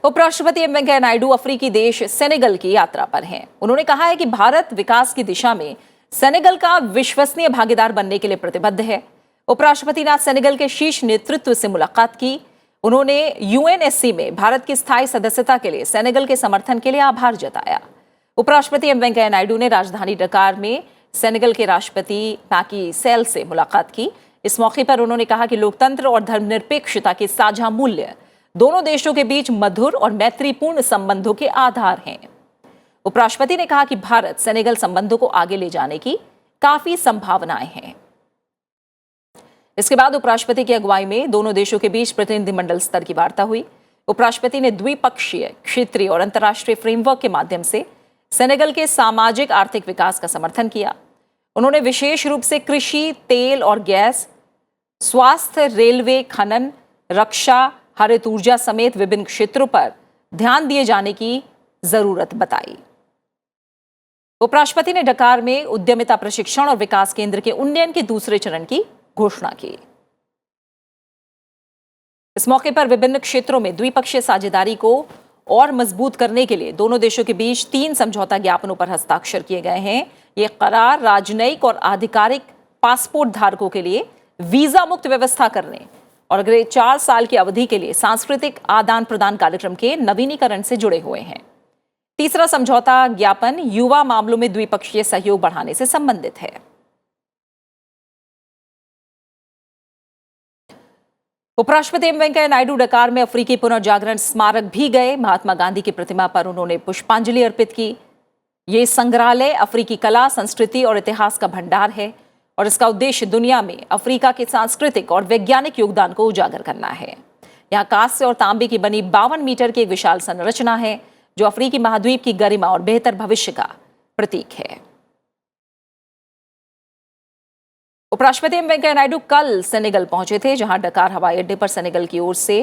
उपराष्ट्रपति एम वेंकैया नायडू अफ्रीकी देश सेनेगल की यात्रा पर हैं। उन्होंने कहा है कि भारत विकास की दिशा में सेनेगल का विश्वसनीय भागीदार बनने के लिए प्रतिबद्ध है। उपराष्ट्रपति ने आज सेनेगल के शीर्ष नेतृत्व से मुलाकात की। उन्होंने यूएनएससी में भारत की स्थायी सदस्यता के लिए सेनेगल के समर्थन के लिए आभार जताया। उपराष्ट्रपति एम वेंकैया नायडू ने राजधानी डकार में सेनेगल के राष्ट्रपति मैकी सैल से मुलाकात की। इस मौके पर उन्होंने कहा कि लोकतंत्र और धर्मनिरपेक्षता के साझा मूल्य दोनों देशों के बीच मधुर और मैत्रीपूर्ण संबंधों के आधार हैं। उपराष्ट्रपति ने कहा कि भारत सेनेगल संबंधों को आगे ले जाने की काफी संभावनाएं हैं। इसके बाद उपराष्ट्रपति की अगुवाई में दोनों देशों के बीच प्रतिनिधिमंडल स्तर की वार्ता हुई। उपराष्ट्रपति ने द्विपक्षीय, क्षेत्रीय और अंतर्राष्ट्रीय फ्रेमवर्क के माध्यम से सेनेगल के सामाजिक आर्थिक विकास का समर्थन किया। उन्होंने विशेष रूप से कृषि, तेल और गैस, स्वास्थ्य, रेलवे, खनन, रक्षा, हरित ऊर्जा समेत विभिन्न क्षेत्रों पर ध्यान दिए जाने की जरूरत बताई। उपराष्ट्रपति ने डकार में उद्यमिता प्रशिक्षण और विकास केंद्र के उन्नयन के दूसरे चरण की घोषणा की। इस मौके पर विभिन्न क्षेत्रों में द्विपक्षीय साझेदारी को और मजबूत करने के लिए दोनों देशों के बीच 3 समझौता ज्ञापनों पर हस्ताक्षर किए गए हैं। ये करार राजनयिक और आधिकारिक पासपोर्ट धारकों के लिए वीजा मुक्त व्यवस्था करने और अगले 4 साल की अवधि के लिए सांस्कृतिक आदान प्रदान कार्यक्रम के नवीनीकरण से जुड़े हुए हैं। तीसरा समझौता ज्ञापन युवा मामलों में द्विपक्षीय सहयोग बढ़ाने से संबंधित है। उपराष्ट्रपति एम वेंकैया नायडू डकार में अफ्रीकी पुनर्जागरण स्मारक भी गए। महात्मा गांधी की प्रतिमा पर उन्होंने पुष्पांजलि अर्पित की। ये संग्रहालय अफ्रीकी कला, संस्कृति और इतिहास का भंडार है और इसका उद्देश्य दुनिया में अफ्रीका के सांस्कृतिक और वैज्ञानिक योगदान को उजागर करना है। यहाँ कांस्य और तांबे की बनी 52 मीटर की एक विशाल संरचना है जो अफ्रीकी महाद्वीप की गरिमा और बेहतर भविष्य का प्रतीक है। उपराष्ट्रपति एम वेंकैया नायडू कल सेनेगल पहुंचे थे, जहां डकार हवाई अड्डे पर सेनेगल की ओर से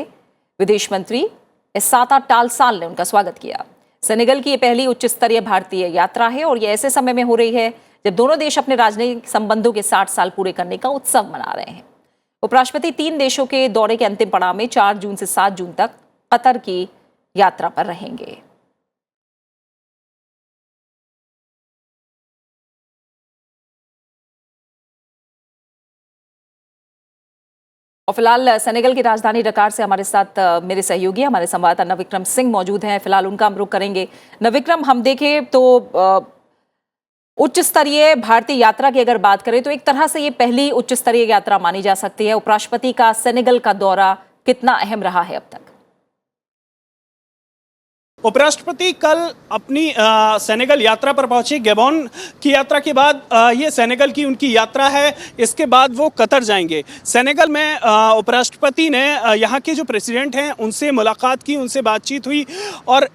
विदेश मंत्री एसाता टालसाल ने उनका स्वागत किया। सेनेगल की यह पहली उच्च स्तरीय भारतीय यात्रा है और यह ऐसे समय में हो रही है जब दोनों देश अपने राजनीतिक संबंधों के 60 साल पूरे करने का उत्सव मना रहे हैं। उपराष्ट्रपति 3 देशों के दौरे के अंतिम पड़ाव में 4 जून से 7 जून तक कतर की यात्रा पर रहेंगे। और फिलहाल सेनेगल की राजधानी डकार से हमारे साथ मेरे सहयोगी, हमारे संवाददाता नवविक्रम सिंह मौजूद हैं। फिलहाल उनका हम रुख करेंगे। नवविक्रम, हम देखें तो उच्च स्तरीय भारतीय यात्रा की अगर बात करें तो एक तरह से ये पहली उच्च स्तरीय यात्रा मानी जा सकती है। उपराष्ट्रपति का सेनेगल का दौरा कितना अहम रहा है अब तक? उपराष्ट्रपति कल अपनी सेनेगल यात्रा पर पहुंचे। गैबोन की यात्रा के बाद ये सेनेगल की उनकी यात्रा है। इसके बाद वो कतर जाएंगे। सेनेगल में उपराष्ट्रपति ने यहाँ के जो प्रेसिडेंट हैं उनसे मुलाकात की, उनसे बातचीत हुई और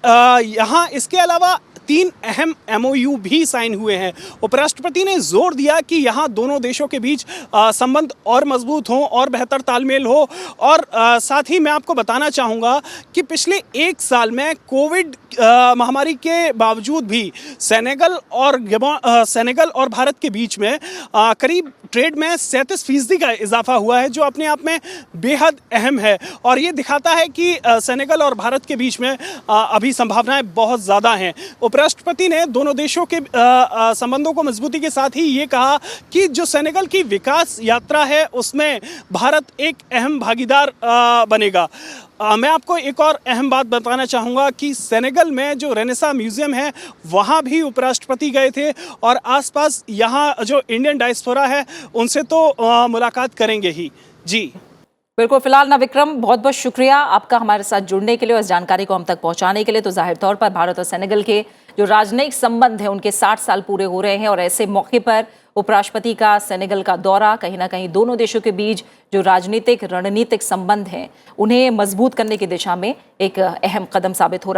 यहाँ इसके अलावा 3 अहम MOU भी साइन हुए हैं। उपराष्ट्रपति ने जोर दिया कि यहाँ दोनों देशों के बीच संबंध और मजबूत हों और बेहतर तालमेल हो। और साथ ही मैं आपको बताना चाहूँगा कि पिछले 1 साल में कोविड महामारी के बावजूद भी सेनेगल और भारत के बीच में करीब ट्रेड में 37% का इजाफा हुआ है, जो अपने आप में बेहद अहम है। और ये दिखाता है कि सेनेगल और भारत के बीच में अभी संभावनाएं बहुत ज़्यादा हैं। उपराष्ट्रपति ने दोनों देशों के संबंधों को मजबूती के साथ ही ये कहा कि जो सेनेगल की विकास यात्रा है उसमें भारत एक अहम भागीदार बनेगा। मैं आपको एक और अहम बात बताना चाहूँगा कि सेनेगल में जो रेनेसां म्यूज़ियम है वहाँ भी उपराष्ट्रपति गए थे और आसपास यहाँ जो इंडियन डायस्पोरा है उनसे तो मुलाकात करेंगे ही। जी बिल्कुल। फिलहाल नवविक्रम, बहुत बहुत शुक्रिया आपका हमारे साथ जुड़ने के लिए और इस जानकारी को हम तक पहुंचाने के लिए। तो जाहिर तौर पर भारत और सेनेगल के जो राजनयिक संबंध हैं उनके 60 साल पूरे हो रहे हैं और ऐसे मौके पर उपराष्ट्रपति का सेनेगल का दौरा कहीं ना कहीं दोनों देशों के बीच जो राजनीतिक रणनीतिक संबंध हैं उन्हें मजबूत करने की दिशा में एक अहम कदम साबित हो रहा है।